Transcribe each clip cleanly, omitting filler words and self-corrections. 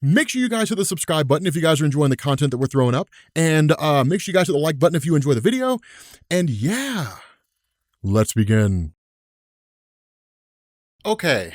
Make sure you guys hit the subscribe button if you guys are enjoying the content that we're throwing up. And make sure you guys hit the like button if you enjoy the video. And yeah, let's begin. Okay,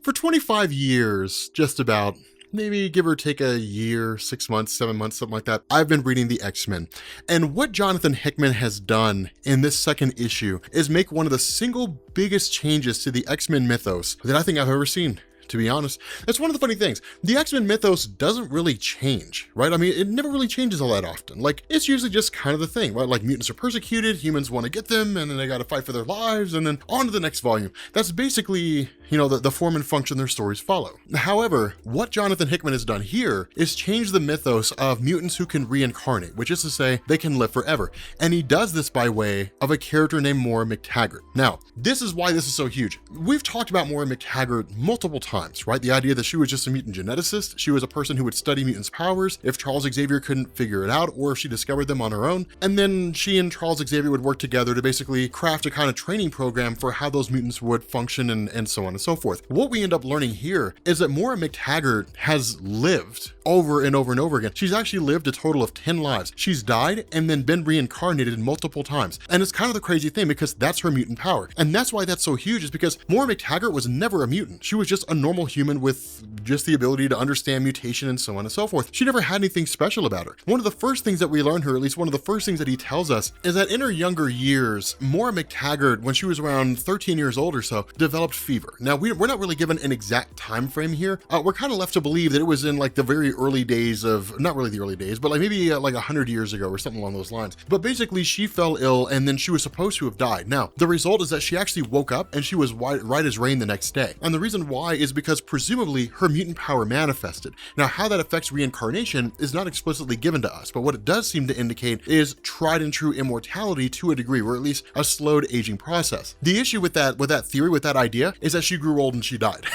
for 25 years, just about, maybe give or take a year, 6 months, 7 months, something like that, I've been reading the X-Men. And what Jonathan Hickman has done in this second issue is make one of the single biggest changes to the X-Men mythos that I think I've ever seen. To be honest, that's one of the funny things. The X-Men mythos doesn't really change, right? I mean, it never really changes all that often. Like, it's usually just kind of the thing, right? Like, mutants are persecuted, humans want to get them, and then they got to fight for their lives, and then on to the next volume. That's basically, you know, the form and function their stories follow. However, what Jonathan Hickman has done here is change the mythos of mutants who can reincarnate, which is to say, they can live forever. And he does this by way of a character named Moira McTaggart. Now, this is why this is so huge. We've talked about Moira McTaggart multiple times, right? The idea that she was just a mutant geneticist, she was a person who would study mutants' powers if Charles Xavier couldn't figure it out, or if she discovered them on her own, and then she and Charles Xavier would work together to basically craft a kind of training program for how those mutants would function and so on and so forth. What we end up learning here is that Moira McTaggart has lived over and over and over again. She's actually lived a total of 10 lives. She's died and then been reincarnated multiple times. And it's kind of the crazy thing because that's her mutant power. And that's why that's so huge, is because Moira McTaggart was never a mutant. She was just a normal human with just the ability to understand mutation and so on and so forth. She never had anything special about her. One of the first things that we learn her, at least one of the first things that he tells us, is that in her younger years, Moira McTaggart, when she was around 13 years old or so, developed fever. Now, we're not really given an exact time frame here. We're kind of left to believe that it was in like the very early days of, not really the early days, but like maybe like 100 years ago or something along those lines. But basically she fell ill and then she was supposed to have died. Now, the result is that she actually woke up and she was right as rain the next day. And the reason why is because presumably her mutant power manifested. Now, how that affects reincarnation is not explicitly given to us, but what it does seem to indicate is tried and true immortality to a degree, or at least a slowed aging process. The issue with that theory, with that idea, is that she grew old and she died.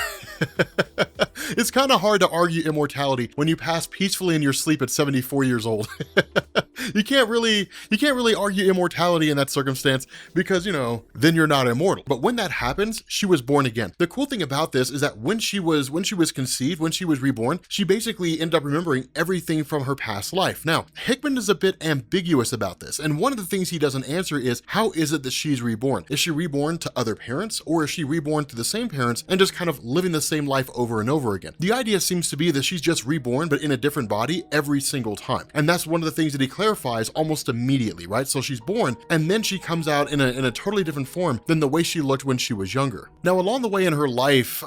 It's kind of hard to argue immortality when you pass peacefully in your sleep at 74 years old. You can't really argue immortality in that circumstance because, you know, then you're not immortal. But when that happens, she was born again. The cool thing about this is that when she was conceived, when she was reborn, she basically ended up remembering everything from her past life. Now, Hickman is a bit ambiguous about this, and one of the things he doesn't answer is, how is it that she's reborn? Is she reborn to other parents, or is she reborn to the same parents and just kind of living the same life over and over again? The idea seems to be that she's just reborn, but in a different body every single time. And that's one of the things that he clarifies almost immediately, right? So she's born, and then she comes out in a totally different form than the way she looked when she was younger. Now, along the way in her life,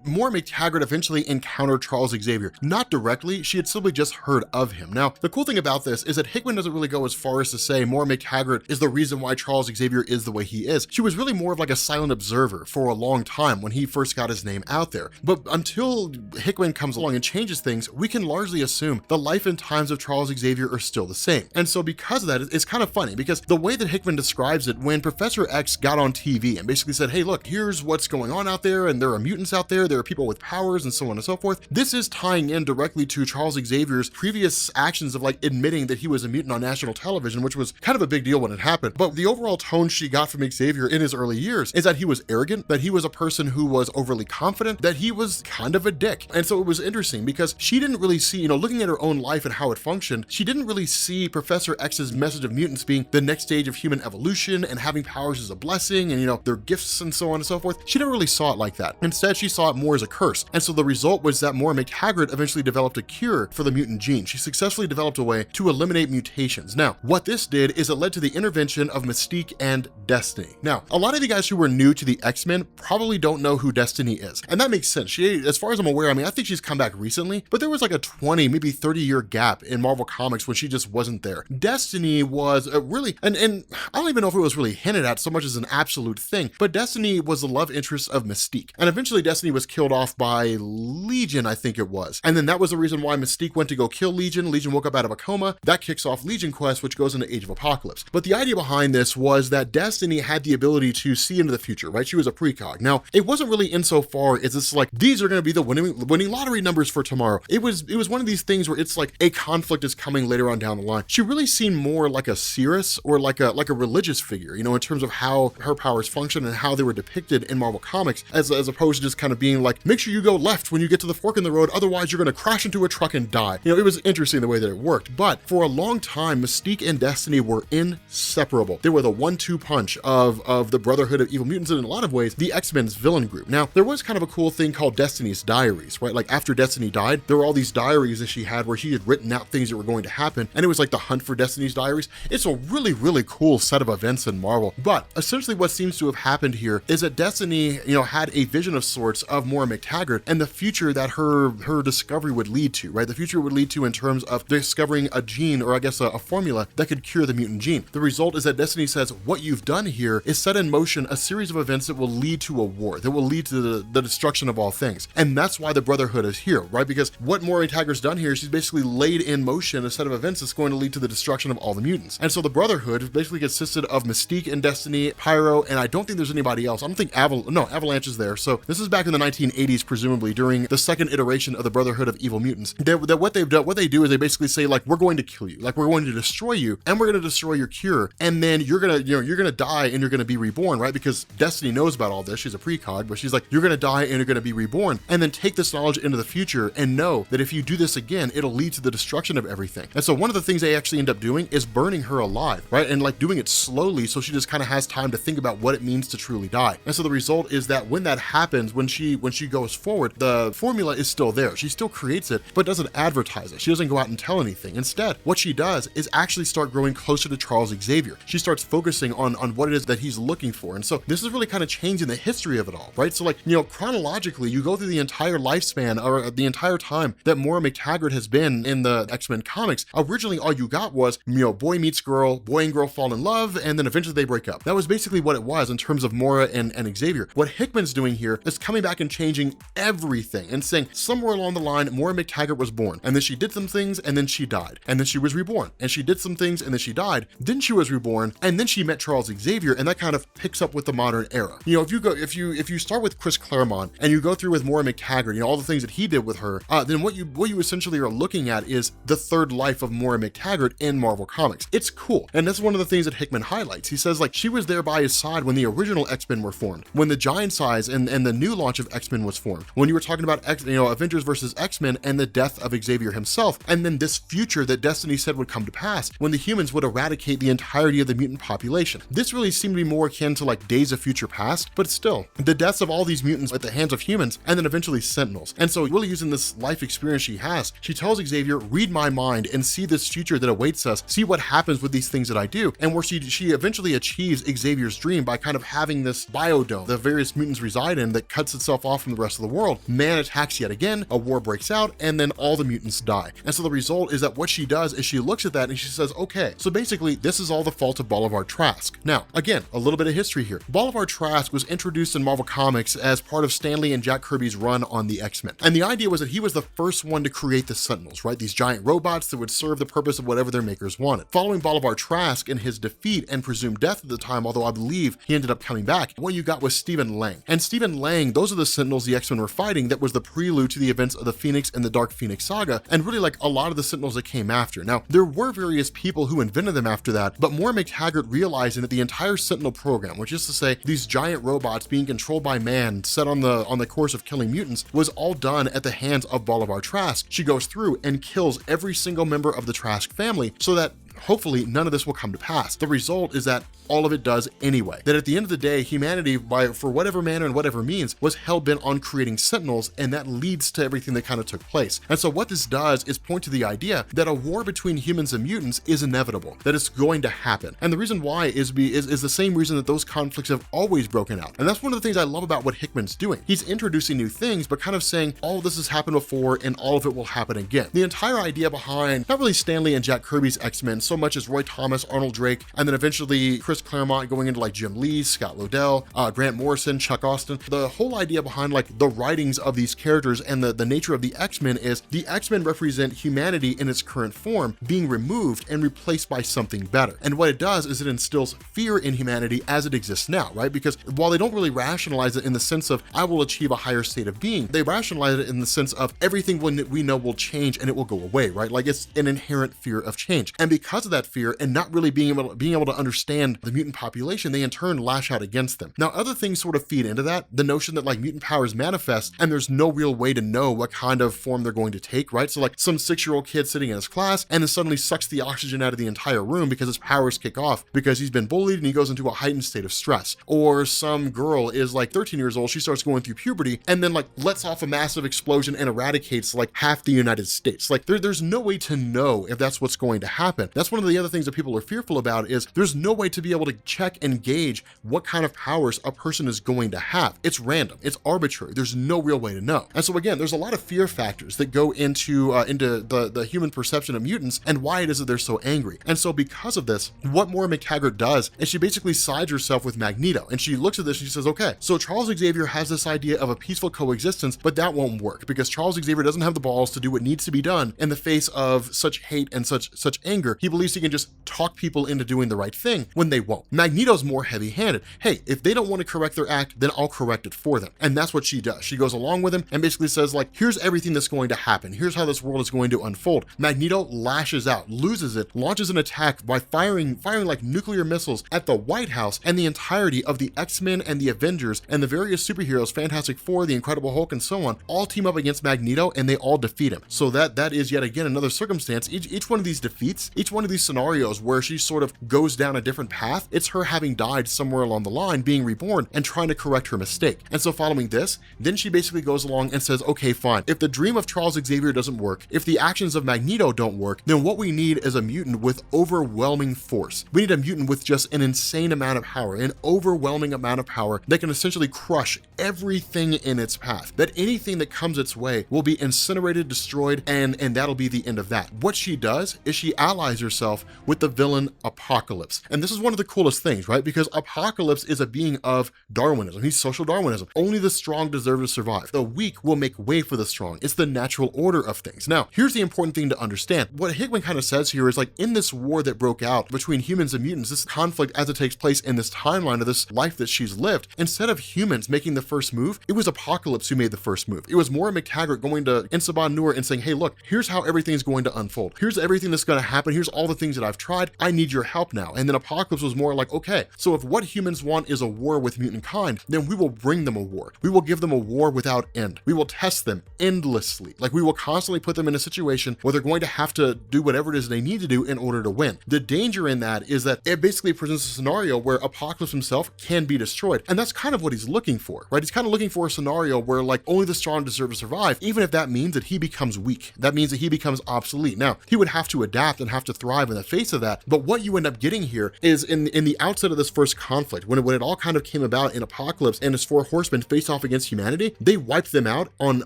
Moira McTaggart eventually encountered Charles Xavier. Not directly, she had simply just heard of him. Now, the cool thing about this is that Hickman doesn't really go as far as to say Moira McTaggart is the reason why Charles Xavier is the way he is. She was really more of like a silent observer for a long time when he first got his name out there. But until Hickman comes along and changes things, we can largely assume the life and times of Charles Xavier are still the same. And so because of that, it's kind of funny because the way that Hickman describes it, when Professor X got on TV and basically said, hey, look, here's what's going on out there, and there are mutants out there are people with powers and so on and so forth. This is tying in directly to Charles Xavier's previous actions of like admitting that he was a mutant on national television, which was kind of a big deal when it happened. But the overall tone she got from Xavier in his early years is that he was arrogant, that he was a person who was overly confident, that he was kind of a dick. And so it was interesting because she didn't really see, you know, looking at her own life and how it functioned, she didn't really see Professor X's message of mutants being the next stage of human evolution and having powers as a blessing and, you know, their gifts and so on and so forth. She never really saw it like that. Instead, she saw it more as a curse. And so the result was that Moira McTaggart eventually developed a cure for the mutant gene. She successfully developed a way to eliminate mutations. Now, what this did is it led to the intervention of Mystique and Destiny. Now, a lot of you guys who were new to the X-Men probably don't know who Destiny is. And that makes sense. She, as far as I'm aware, I mean, I think she's come back recently, but there was like a 20, maybe 30-year gap in Marvel Comics when she just wasn't there. Destiny was a really, and I don't even know if it was really hinted at so much as an absolute thing, but Destiny was the love interest of Mystique. And eventually Destiny was killed off by Legion, I think it was. And then that was the reason why Mystique went to go kill Legion. Legion woke up out of a coma. That kicks off Legion Quest, which goes into Age of Apocalypse. But the idea behind this was that Destiny had the ability to see into the future, right? She was a precog. Now, it wasn't really insofar as it's like, these are going to be the winning lottery numbers for tomorrow. It was one of these things where it's like a conflict is coming later on down the line. she really seemed more like a seeress or like a religious figure, in terms of how her powers function and how they were depicted in Marvel Comics, as opposed to just kind of being like, make sure you go left when you get to the fork in the road, otherwise you're going to crash into a truck and die. It was interesting the way that it worked, but for a long time, Mystique and Destiny were inseparable. They were the 1-2 punch of the Brotherhood of Evil Mutants, and in a lot of ways, the X-Men's villain group. Now, there was kind of a cool thing called Destiny's Diaries, right? Like after Destiny died, there were all these diaries that she had where she had written out things that were going to happen, and it was like the hunt for Destiny's Diaries. It's a really, really cool set of events in Marvel, but essentially what seems to have happened here is that Destiny, had a vision of sorts of Moira McTaggart and the future that her discovery would lead to, right? The future would lead to in terms of discovering a gene, or I guess a formula that could cure the mutant gene. The result is that Destiny says, what you've done here is set in motion a series of events that will lead to a war, that will lead to the destruction of all things. And that's why the Brotherhood is here, right? Because what Moira McTaggart's done here, she's basically laid in motion a set of events that's going to lead to the destruction of all the mutants. And so the Brotherhood basically consisted of Mystique and Destiny, Pyro, and I don't think there's anybody else. I don't think Avalanche is there. So this is back in the 1980s, presumably during the second iteration of the Brotherhood of Evil Mutants. What they do is they basically say, like, we're going to kill you, like we're going to destroy you, and we're going to destroy your cure, and then you're gonna die and you're gonna be reborn, right? Because Destiny knows about all this. She's a precog, but she's like, you're gonna die and you're gonna be reborn, and then take this knowledge into the future and know that if you do this again, it'll lead to the destruction of everything. And so one of the things they actually end up doing is burning her alive, right? And like doing it slowly, so she just kind of has time to think about what it means to truly die. And so the result is that when that happens, when she goes forward, the formula is still there. She still creates it, but doesn't advertise it. She doesn't go out and tell anything. Instead, what she does is actually start growing closer to Charles Xavier. She starts focusing on what it is that he's looking for. And so this is really kind of changing the history of it all, right? So like, chronologically, you go through the entire lifespan, or the entire time that Moira McTaggart has been in the X-Men comics. Originally, all you got was, boy meets girl, boy and girl fall in love, and then eventually they break up. That was basically what it was in terms of Moira and Xavier. What Hickman's doing here is coming back and changing everything and saying somewhere along the line, Moira McTaggart was born, and then she did some things, and then she died, and then she was reborn, and she did some things, and then she died, then she was reborn, and then she met Charles Xavier, and that kind of picks up with the modern era. If you start with Chris Claremont and you go through with Moira McTaggart, all the things that he did with her, then what you essentially are looking at is the third life of Moira McTaggart in Marvel Comics. It's cool, and that's one of the things that Hickman highlights. He says, like, she was there by his side when the original X-Men were formed, when the Giant Size and the new launch of X-Men was formed, when you were talking about Avengers versus X-Men and the death of Xavier himself, and then this future that Destiny said would come to pass when the humans would eradicate the entirety of the mutant population. This really seemed to be more akin to like Days of Future Past, but still, the deaths of all these mutants at the hands of humans, and then eventually Sentinels. And so really using this life experience she has, she tells Xavier, read my mind and see this future that awaits us, see what happens with these things that I do, and where she eventually achieves Xavier's dream by kind of having this biodome the various mutants reside in that cuts itself off from the rest of the world. Man attacks yet again, a war breaks out, and then all the mutants die. And so the result is that what she does is she looks at that and she says, okay, so basically this is all the fault of Bolivar Trask. Now, again, a little bit of history here. Bolivar Trask was introduced in Marvel Comics as part of Stan Lee and Jack Kirby's run on the X-Men. And the idea was that he was the first one to create the Sentinels, right? These giant robots that would serve the purpose of whatever their makers wanted. Following Bolivar Trask and his defeat and presumed death at the time, although I believe he ended up coming back, what you got was Stephen Lang. And Stephen Lang, those are the Sentinels the X-Men were fighting that was the prelude to the events of the Phoenix and the Dark Phoenix saga, and really like a lot of the Sentinels that came after. Now, there were various people who invented them after that, but Moira McTaggart realizing that the entire Sentinel program, which is to say these giant robots being controlled by man set on the course of killing mutants, was all done at the hands of Bolivar Trask. She goes through and kills every single member of the Trask family so that hopefully none of this will come to pass. The result is that all of it does anyway. That at the end of the day, humanity, for whatever manner and whatever means, was hell-bent on creating Sentinels, and that leads to everything that kind of took place. And so what this does is point to the idea that a war between humans and mutants is inevitable, that it's going to happen. And the reason why is the same reason that those conflicts have always broken out. And that's one of the things I love about what Hickman's doing. He's introducing new things, but kind of saying all of this has happened before and all of it will happen again. The entire idea behind not really Stan Lee and Jack Kirby's X-Men so much as Roy Thomas, Arnold Drake, and then eventually Chris Claremont going into like Jim Lee, Scott Lobdell, Grant Morrison, Chuck Austin. The whole idea behind like the writings of these characters and the nature of the X-Men is the X-Men represent humanity in its current form being removed and replaced by something better. And what it does is it instills fear in humanity as it exists now, right? Because while they don't really rationalize it in the sense of I will achieve a higher state of being, they rationalize it in the sense of everything we know will change and it will go away, right? Like it's an inherent fear of change. And because because of that fear and not really being able to understand the mutant population, they in turn lash out against them. Now, other things sort of feed into that, the notion that like mutant powers manifest and there's no real way to know what kind of form they're going to take, right? So like some 6-year-old kid sitting in his class and then suddenly sucks the oxygen out of the entire room because his powers kick off because he's been bullied and he goes into a heightened state of stress. Or some girl is like 13 years old, she starts going through puberty and then like lets off a massive explosion and eradicates like half the United States. Like there's no way to know if that's what's going to happen. That's one of the other things that people are fearful about, is there's no way to be able to check and gauge what kind of powers a person is going to have. It's random, it's arbitrary, there's no real way to know. And so again, there's a lot of fear factors that go into the human perception of mutants and why it is that they're so angry. And so because of this, what Moira McTaggart does is she basically sides herself with Magneto, and she looks at this and she says, okay, so Charles Xavier has this idea of a peaceful coexistence, but that won't work because Charles Xavier doesn't have the balls to do what needs to be done in the face of such hate and such anger. He believes he can just talk people into doing the right thing when they won't. Magneto's more heavy-handed. Hey, if they don't want to correct their act, then I'll correct it for them. And that's what she does. She goes along with him and basically says like, here's everything that's going to happen. Here's how this world is going to unfold. Magneto lashes out, loses it, launches an attack by firing like nuclear missiles at the White House and the entirety of the X-Men and the Avengers and the various superheroes, Fantastic Four, the Incredible Hulk, and so on, all team up against Magneto and they all defeat him. So that is yet again another circumstance. Each one of these defeats, each one of these scenarios where she sort of goes down a different path, it's her having died somewhere along the line, being reborn and trying to correct her mistake. And so following this, then she basically goes along and says, okay, fine. If the dream of Charles Xavier doesn't work, if the actions of Magneto don't work, then what we need is a mutant with overwhelming force. We need a mutant with just an insane amount of power, an overwhelming amount of power that can essentially crush everything in its path. That anything that comes its way will be incinerated, destroyed, and that'll be the end of that. What she does is she allies herself with the villain Apocalypse. And this is one of the coolest things, right? Because Apocalypse is a being of Darwinism. He's social Darwinism. Only the strong deserve to survive. The weak will make way for the strong. It's the natural order of things. Now, here's the important thing to understand. What Hickman kind of says here is like, in this war that broke out between humans and mutants, this conflict as it takes place in this timeline of this life that she's lived, instead of humans making the first move, it was Apocalypse who made the first move. It was Moira McTaggart going to Insaban Nur and saying, hey, look, here's how everything's going to unfold. Here's everything that's going to happen. Here's all the things that I've tried. I need your help now. And then Apocalypse was more like, okay, so if what humans want is a war with mutant kind, then we will bring them a war. We will give them a war without end. We will test them endlessly. Like we will constantly put them in a situation where they're going to have to do whatever it is they need to do in order to win. The danger in that is that it basically presents a scenario where Apocalypse himself can be destroyed. And that's kind of what he's looking for, right? He's kind of looking for a scenario where like only the strong deserve to survive, even if that means that he becomes weak. That means that he becomes obsolete. Now, he would have to adapt and have to thrive in the face of that. But what you end up getting here is in the outset of this first conflict, when it all kind of came about in Apocalypse and his 4 horsemen faced off against humanity, they wiped them out on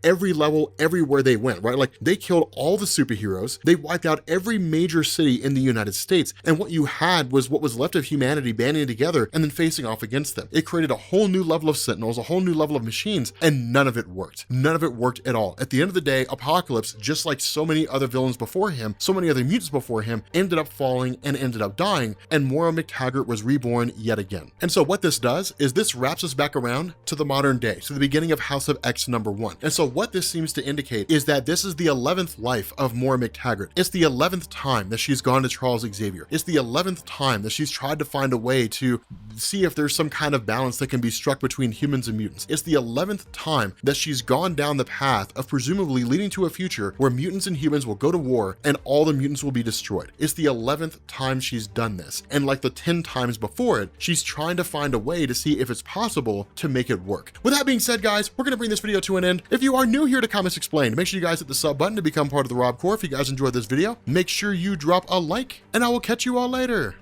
every level, everywhere they went, right? Like they killed all the superheroes. They wiped out every major city in the United States. And what you had was what was left of humanity banding together and then facing off against them. It created a whole new level of Sentinels, a whole new level of machines, and none of it worked. None of it worked at all. At the end of the day, Apocalypse, just like so many other villains before him, so many other mutants before him, ended up falling and ended up dying, and Moira McTaggart was reborn yet again. And so what this does is this wraps us back around to the modern day, to the beginning of House of X #1. And so what this seems to indicate is that this is the 11th life of Moira McTaggart. It's the 11th time that she's gone to Charles Xavier. It's the 11th time that she's tried to find a way to see if there's some kind of balance that can be struck between humans and mutants. It's the 11th time that she's gone down the path of presumably leading to a future where mutants and humans will go to war and all the mutants will be destroyed. It's the 11th time she's done this. And like the 10 times before it, she's trying to find a way to see if it's possible to make it work. With that being said, guys, we're going to bring this video to an end. If you are new here to Comics Explained, make sure you guys hit the sub button to become part of the Rob Corps. If you guys enjoyed this video, make sure you drop a like, and I will catch you all later.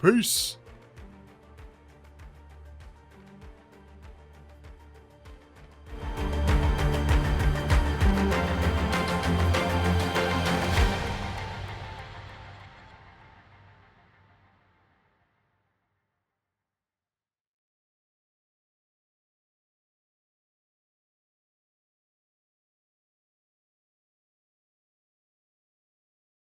Peace.